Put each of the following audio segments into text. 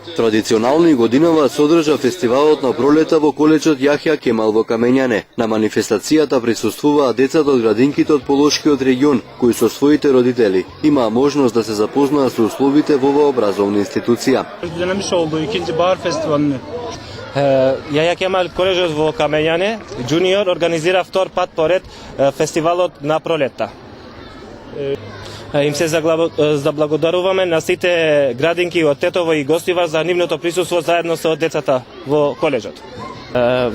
Традиционално и годинава содржа фестивалот на пролета во коледжот Јахја Кемал во Камењане. На манифестацијата присуствуваа децата од градинките од Полошкиот регион, кои со своите родители имаа можност да се запознаат со условите во оваа образовна институција. Düzenlemiş olduğu ikinci bahar festivalini. Јахја Кемал коледжот во Камењане, Junior организира втор пат поред фестивалот на пролета. Им се заблагодаруваме на сите градинки од Тетово и гостива за нивното присуство заедно со децата во коледжот.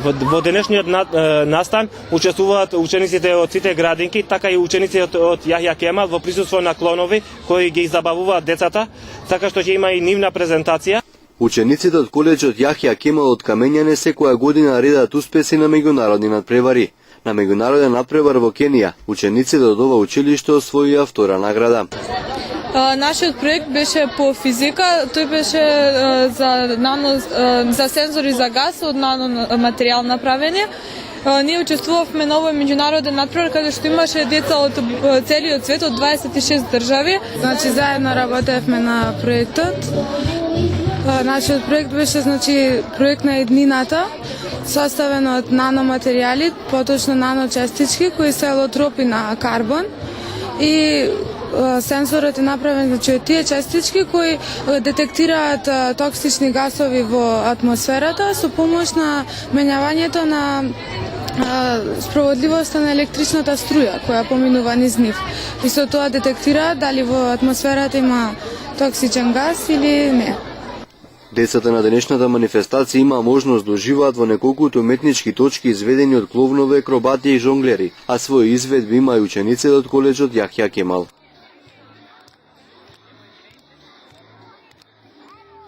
Во денешниот настан учествуваат учениците од сите градинки, така и учениците од Јахја Кемал во присуство на клонови кои ги забавуваат децата, така што ќе има и нивна презентација. Учениците од коледжот Јахја Кемал од Камењане секоја година редат успеси на меѓународни надпревари. На меѓународен надпревар во Кенија, учениците од ова училиште освоија втора награда. Нашиот проект беше по физика, тој беше за сензори за газ од наноматеријал направени. Ние учествувавме на овој меѓународен надпревар каде што имаше деца од целиот свет, од 26 држави. Значи заедно работевме на проектот. Нашиот проект беше проект на еднината, составен од наноматеријали, поточно наночестички кои се алотропи на карбон и сензорот е направен од тие честички кои детектираат токсични гасови во атмосферата со помош на менјавањето на спроводливоста на електричната струја која поминува низ нив. И со тоа детектираат дали во атмосферата има токсичен гас или не. Децата на денешната манифестација има можност да уживаат во неколкуто уметнички точки изведени од кловнове, акробати и жонглери, а своји изведби има и учениците од коледжот Јахја Кемал.